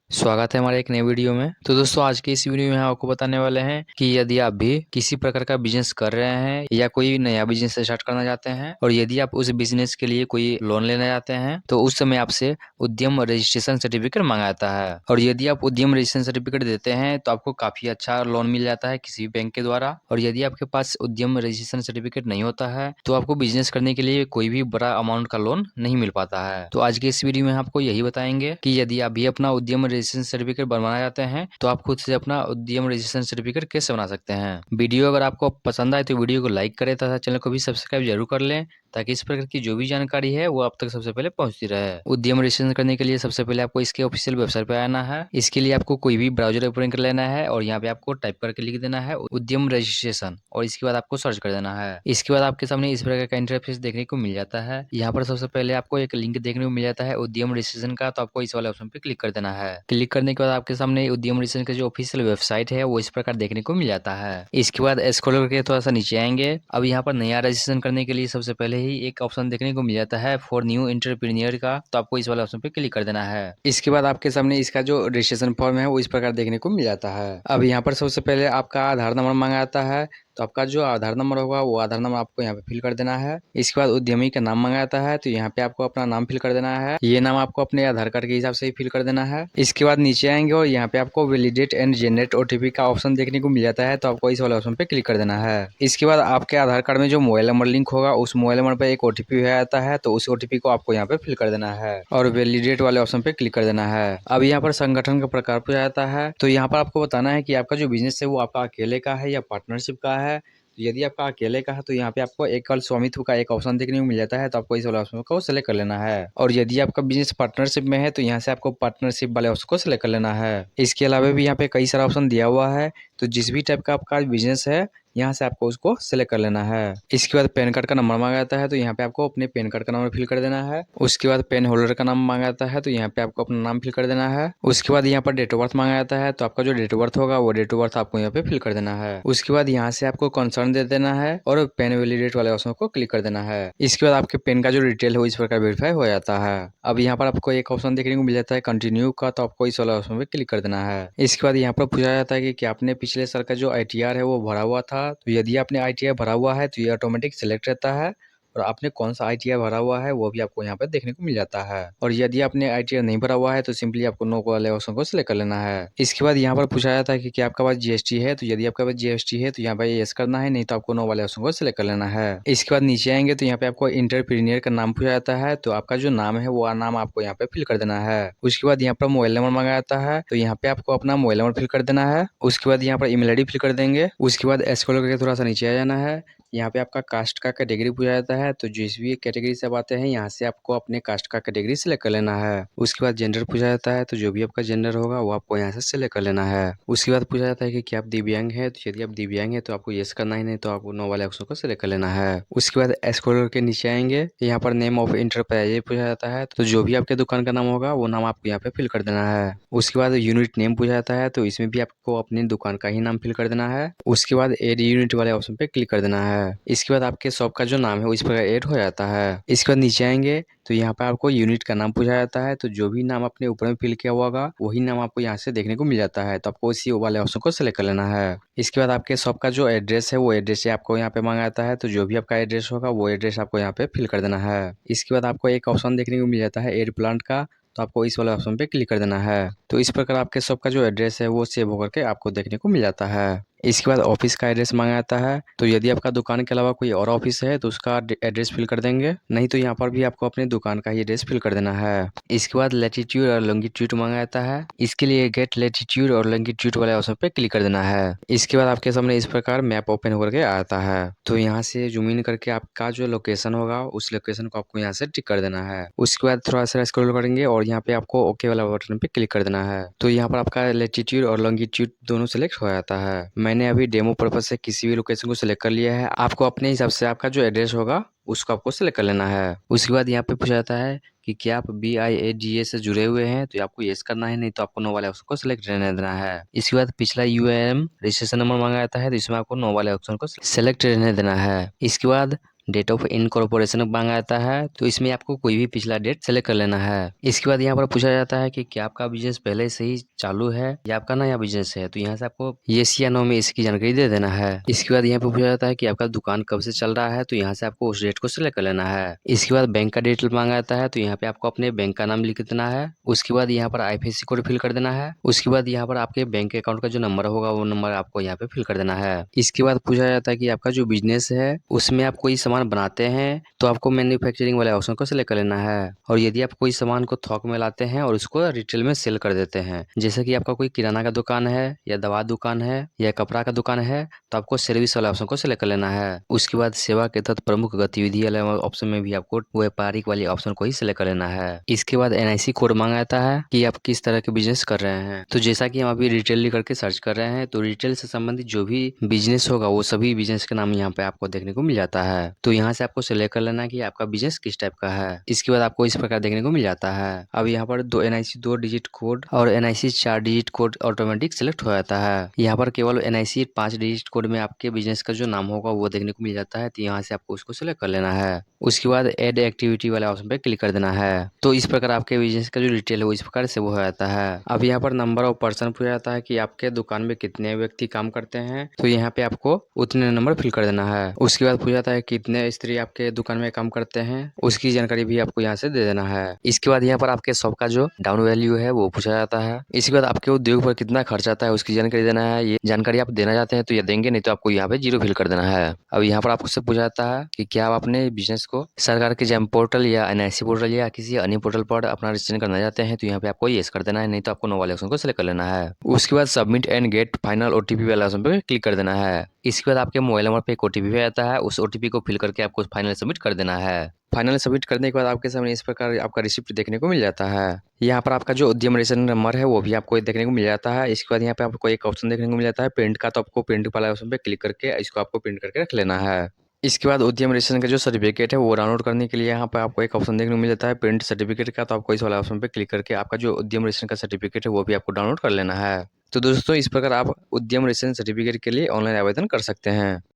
स्वागत है हमारे एक नए वीडियो में। तो दोस्तों आज के इस वीडियो में हम आपको बताने वाले हैं कि यदि आप भी किसी प्रकार का बिजनेस कर रहे हैं या कोई नया बिजनेस स्टार्ट करना चाहते हैं और यदि आप उस बिजनेस के लिए कोई लोन लेना चाहते हैं तो उस समय आपसे उद्यम रजिस्ट्रेशन सर्टिफिकेट मांगा जाता है। और यदि आप उद्यम रजिस्ट्रेशन सर्टिफिकेट देते हैं तो आपको काफी अच्छा लोन मिल जाता है किसी भी बैंक के द्वारा। और यदि आपके पास उद्यम रजिस्ट्रेशन सर्टिफिकेट नहीं होता है तो आपको बिजनेस करने के लिए कोई भी बड़ा अमाउंट का लोन नहीं मिल पाता है। तो आज के इस वीडियो में आपको यही बताएंगे कि यदि आप भी अपना उद्यम रजिस्ट्रेशन सर्टिफिकेट बनवाना चाहते हैं तो आप खुद से अपना उद्यम रजिस्ट्रेशन सर्टिफिकेट कैसे बना सकते हैं। वीडियो अगर आपको पसंद आए तो वीडियो को लाइक करें तथा चैनल को भी सब्सक्राइब जरूर कर लें ताकि इस प्रकार की जो भी जानकारी है वो आप तक सबसे पहले पहुंचती रहे। उद्यम रजिस्ट्रेशन करने के लिए सबसे पहले आपको इसके ऑफिशियल वेबसाइट पे आना है। इसके लिए आपको कोई भी ब्राउजर ओपन कर लेना है और यहाँ पे आपको टाइप करके लिख देना है उद्यम रजिस्ट्रेशन और इसके बाद आपको सर्च कर देना है। इसके बाद आपके सामने इस प्रकार का इंटरफेस देखने को मिल जाता है। यहाँ पर सबसे पहले आपको एक लिंक देखने को मिल जाता है उद्यम रजिस्ट्रेशन का, तो आपको इस वाले ऑप्शन पे क्लिक कर देना है। क्लिक करने के बाद आपके सामने उद्यम रजिस्ट्रेशन का जो ऑफिशियल वेबसाइट है वो इस प्रकार देखने को मिल जाता है। इसके बाद स्क्रॉल करके थोड़ा सा नीचे आएंगे। अब यहाँ पर नया रजिस्ट्रेशन करने के लिए सबसे पहले ही एक ऑप्शन देखने को मिल जाता है फॉर न्यू एंटरप्रेन्योर का, तो आपको इस वाले ऑप्शन पे क्लिक कर देना है। इसके बाद आपके सामने इसका जो रजिस्ट्रेशन फॉर्म है वो इस प्रकार देखने को मिल जाता है। अब यहाँ पर सबसे पहले आपका आधार नंबर मांगा जाता है, तो आपका जो आधार नंबर होगा वो आधार नंबर आपको यहाँ पे फिल कर देना है। इसके बाद उद्यमी का नाम मांगा जाता है, तो यहाँ पे आपको अपना नाम फिल कर देना है। ये नाम आपको अपने आधार कार्ड के हिसाब से ही फिल कर देना है। इसके बाद नीचे आएंगे और यहाँ पे आपको वैलिडेट एंड जनरेट ओटीपी का ऑप्शन देखने को मिल जाता है, तो आपको इस वाले ऑप्शन पे क्लिक कर देना है। इसके बाद आपके आधार कार्ड में जो मोबाइल नंबर लिंक होगा उस मोबाइल नंबर पे एक ओटीपी आता है, तो उस ओटीपी को आपको यहाँ पे फिल कर देना है और वैलिडेट वाले ऑप्शन पे क्लिक कर देना है। अब यहाँ पर संगठन का प्रकार पूछा जाता है, तो यहाँ पर आपको बताना है कि आपका जो बिजनेस है वो आपका अकेले का है या पार्टनरशिप का है। यदि आपका अकेले का है तो यहाँ पे आपको एकल स्वामित्व का एक ऑप्शन देखने को मिल जाता है, तो आपको इस वाले ऑप्शन को सिलेक्ट कर लेना है। और यदि आपका बिजनेस पार्टनरशिप में है तो यहाँ से आपको पार्टनरशिप वाले ऑप्शन को सिलेक्ट कर लेना है। इसके अलावा भी यहाँ पे कई सारा ऑप्शन दिया हुआ है, तो जिस भी टाइप का आपका बिजनेस है यहाँ से आपको उसको सिलेक्ट कर लेना है। इसके बाद पैन कार्ड का नंबर मांगा जाता है, तो यहाँ पे आपको अपने पैन कार्ड का नंबर फिल कर देना है। उसके बाद पेन होल्डर का नाम मांगा जाता है, तो यहाँ पे आपको अपना नाम फिल कर देना है। उसके बाद यहाँ पर डेट ऑफ बर्थ मांगा जाता है, तो आपका जो डेट ऑफ बर्थ होगा वो डेट ऑफ बर्थ आपको यहाँ पे फिल कर देना है। उसके बाद यहाँ से आपको कंसर्न दे देना है और पेन वैलिडेट वाले ऑप्शन को क्लिक कर देना है। इसके बाद आपके पेन का जो डिटेल है इस प्रकार वेरीफाई हो जाता है। अब यहाँ पर आपको एक ऑप्शन देखने को मिल जाता है कंटिन्यू का, तो आपको इस वाले ऑप्शन पे क्लिक कर देना है। इसके बाद यहाँ पर पूछा जाता है कि क्या आपने पिछले साल का जो आईटीआर है वो भरा हुआ था, तो यदि आपने आईटीआर भरा हुआ है तो ये ऑटोमेटिक सिलेक्ट रहता है और आपने कौन सा आईटीआर भरा हुआ है वो भी आपको यहाँ पे देखने को मिल जाता है। और यदि आपने आईटीआर नहीं भरा हुआ है तो सिंपली आपको नो वाले ऑप्शन को सिलेक्ट कर लेना है। इसके बाद यहाँ पर पूछा जाता है कि क्या आपका पास जीएसटी है, तो यदि आपका पास जीएसटी है तो यहाँ पे यस करना है, नहीं तो आपको नो वाले ऑप्शन को सिलेक्ट कर लेना है। इसके बाद नीचे आएंगे तो यहाँ पे आपको इंटरप्रीनियर का नाम पूछा जाता है, तो आपका जो नाम है वो नाम आपको यहाँ पे फिल कर देना है। उसके बाद यहाँ पर मोबाइल नंबर मांगा जाता है, तो यहाँ पे आपको अपना मोबाइल नंबर फिल कर देना है। उसके बाद यहाँ पर ईमेल आईडी फिल कर देंगे। उसके बाद स्क्रॉल करके थोड़ा सा नीचे आ जाना है। यहाँ पे आपका कास्ट का कैटेगरी पूछा जाता है, तो जिस भी कैटेगरी से आप आते हैं यहाँ से आपको अपने कास्ट का कैटेगरी सिलेक्ट कर लेना है। उसके बाद जेंडर पूछा जाता है, तो जो भी आपका जेंडर होगा वो आपको यहाँ से सिलेक्ट कर लेना है। उसके बाद पूछा जाता है कि क्या आप दिव्यांग है, तो यदि आप दिव्यांग है तो आपको यस करना ही, नहीं तो आपको नो वाले ऑप्शन को सिलेक्ट कर लेना है। उसके बाद स्क्रॉल करके नीचे आएंगे, यहाँ पर नेम ऑफ इंटरप्राइज पूछा जाता है, तो जो भी आपके दुकान का नाम होगा वो नाम आपको यहाँ पे फिल कर देना है। उसके बाद यूनिट नेम पूछा जाता है, तो इसमें भी आपको अपनी दुकान का ही नाम फिल कर देना है। उसके बाद एड यूनिट वाले ऑप्शन पे क्लिक कर देना है। इसके बाद आपके शॉप का जो नाम है वो इस प्रकार ऐड हो जाता है। इसके बाद नीचे आएंगे तो यहाँ पर आपको यूनिट का नाम पूछा जाता है, तो जो भी नाम आपने ऊपर में फिल किया हुआ होगा वही नाम आपको यहाँ से देखने को मिल जाता है, तो आपको इसी वाले ऑप्शन को सिलेक्ट कर लेना है। इसके बाद आपके शॉप का जो एड्रेस है वो एड्रेस से आपको यहाँ पे मांगा जाता है, तो जो भी आपका एड्रेस होगा वो एड्रेस आपको यहाँ पे फिल कर देना है। इसके बाद आपको एक ऑप्शन देखने को मिल जाता है एड प्लांट का, तो आपको इस वाले ऑप्शन पे क्लिक कर देना है। तो इस प्रकार आपके शॉप का जो एड्रेस है वो सेव होकर के आपको देखने को मिल जाता है। इसके बाद ऑफिस का एड्रेस मांगा जाता है, तो यदि आपका दुकान के अलावा कोई और ऑफिस है तो उसका एड्रेस फिल कर देंगे, नहीं तो यहाँ पर भी आपको अपने दुकान का ही एड्रेस फिल कर देना है। इसके बाद लैटिट्यूड और लॉन्गिट्यूड मांगा जाता है, इसके लिए गेट लैटिट्यूड और लॉन्गिट्यूड वाले ऑप्शन पे क्लिक कर देना है। इसके बाद आपके सामने इस प्रकार मैप ओपन होकर के आता है, तो यहाँ से जूम इन करके आपका जो लोकेशन होगा उस लोकेशन को आपको यहाँ से टिक कर देना है। उसके बाद थोड़ा सा स्क्रॉल करेंगे और यहाँ पे आपको ओके वाला बटन पे क्लिक कर देना है, तो यहाँ पर आपका लैटिट्यूड और लॉन्गिट्यूड दोनों सिलेक्ट हो जाता है। मैंने अभी डेमो पर्पज से किसी भी लोकेशन को सिलेक्ट कर लिया है, आपको अपने हिसाब से आपका जो एड्रेस होगा उसको आपको सिलेक्ट कर लेना है। उसके बाद यहाँ पे पूछा जाता है कि क्या आप BIADA से जुड़े हुए हैं, तो आपको यस करना है, नहीं तो आपको नो वाले ऑप्शन को सिलेक्ट रहने देना है। इसके बाद पिछला UIN रजिस्ट्रेशन नंबर मांगा जाता है, तो इसमें आपको नो वाले ऑप्शन को सिलेक्ट रहने देना है। इसके बाद डेट ऑफ इनकॉर्पोरेशन मांगा जाता है, तो इसमें आपको कोई भी पिछला डेट सेलेक्ट कर लेना है। इसके बाद यहाँ पर पूछा जाता है कि क्या आपका बिजनेस पहले से ही चालू है या आपका नया बिजनेस है, तो यहाँ से आपको येस या नो में इसकी जानकारी दे देना है। इसके बाद यहाँ पे पूछा जाता है कि आपका दुकान कब से चल रहा है, तो यहाँ से आपको उस डेट को सिलेक्ट कर लेना है। इसके बाद बैंक का डिटेल मांगा जाता है, तो यहाँ पे आपको अपने बैंक का नाम लिख देना है। उसके बाद यहाँ पर आईएफएससी कोड फिल कर देना है। उसके बाद यहाँ पर आपके बैंक अकाउंट का जो नंबर होगा वो नंबर आपको यहाँ पे फिल कर देना है। इसके बाद पूछा जाता है कि आपका जो बिजनेस है उसमें आप कोई सामान बनाते हैं, तो आपको मैन्युफैक्चरिंग वाले ऑप्शन को सिलेक्ट कर लेना है। और यदि आप कोई सामान को थोक में लाते हैं और उसको रिटेल में सेल कर देते हैं, जैसे कि आपका कोई किराना का दुकान है या दवा दुकान है या कपड़ा का दुकान है, तो आपको सर्विस वाले ऑप्शन को सिलेक्ट कर लेना है। उसके बाद सेवा के तहत प्रमुख गतिविधि वाले ऑप्शन में भी आपको व्यापारिक वाले ऑप्शन को ही सिलेक्ट कर लेना है। इसके बाद एनआईसी कोड मांगा जाता है कि आप किस तरह के बिजनेस कर रहे हैं। तो जैसा कि हम अभी रिटेल करके सर्च कर रहे हैं, तो रिटेल से संबंधित जो भी बिजनेस होगा वो सभी बिजनेस का नाम यहाँ पे आपको देखने को मिल जाता है। तो यहाँ से आपको सिलेक्ट कर लेना है कि आपका बिजनेस किस टाइप का है। इसके बाद आपको इस प्रकार देखने को मिल जाता है। अब यहाँ पर दो एनआईसी 2 डिजिट कोड और NIC 4 digit code automatic select हो जाता है। यहाँ पर केवल एनआईसी 5 डिजिट कोड में आपके बिजनेस का जो नाम होगा वो देखने को मिल जाता है, तो यहाँ से आपको उसको सिलेक्ट कर लेना है। उसके बाद ऐड एक्टिविटी वाले ऑप्शन पे क्लिक कर देना है। तो इस प्रकार आपके बिजनेस का जो डिटेल है वो इस प्रकार से वो हो जाता है। अब यहाँ पर नंबर ऑफ पर्सन पूछा जाता है कि आपके दुकान में कितने व्यक्ति काम करते हैं, तो यहाँ पे आपको उतने नंबर फिल कर देना है। उसके बाद पूछा जाता है कितने स्त्री आपके दुकान में काम करते हैं, उसकी जानकारी भी आपको यहाँ से दे देना है। इसके बाद यहाँ पर आपके शॉप का जो डाउन वैल्यू है वो पूछा जाता है। इसके बाद आपके उद्योग पर कितना खर्च आता है उसकी जानकारी देना है। ये जानकारी आप देना चाहते हैं तो ये देंगे, नहीं तो आपको यहाँ पे 0 फिल कर देना है। अब यहाँ पर आपसे पूछा जाता है कि क्या आप अपने बिजनेस को सरकार के जैम पोर्टल या एनआईसी पोर्टल या किसी अन्य पोर्टल पर अपना रजिस्ट्रेशन करना चाहते हैं, तो यहाँ पे आपको येस कर देना है, नहीं तो आपको नो वाले ऑप्शन को सिलेक्ट कर लेना है। उसके बाद submit and get final OTP वाले ऑप्शन पे क्लिक कर देना है। इसके बाद आपके मोबाइल नंबर पे एक ओटीपी भी आता है, उस ओटीपी को फिल करके आपको फाइनल सबमिट कर देना है। फाइनल सबमिट करने के बाद आपके सामने इस प्रकार आपका रिसिप्ट देखने को मिल जाता है। यहाँ पर आपका जो उद्यम रजिस्ट्रेशन नंबर है वो भी आपको देखने को मिल जाता है। इसके बाद यहाँ पे आपको एक ऑप्शन देखने को मिल जाता है प्रिंट का, तो आपको प्रिंट वाला ऑप्शन पे क्लिक करके इसको आपको प्रिंट करके रख लेना है। इसके बाद उद्यम रजिस्ट्रेशन का जो सर्टिफिकेट है वो डाउनलोड करने के लिए यहाँ पे आपको एक ऑप्शन देखने को मिल जाता है प्रिंट सर्टिफिकेट का, तो आपको इस वाला ऑप्शन पे क्लिक करके आपका जो उद्यम रजिस्ट्रेशन का सर्टिफिकेट है वो भी आपको डाउनलोड कर लेना है। तो दोस्तों इस प्रकार आप उद्यम रजिस्ट्रेशन सर्टिफिकेट के लिए ऑनलाइन आवेदन कर सकते हैं।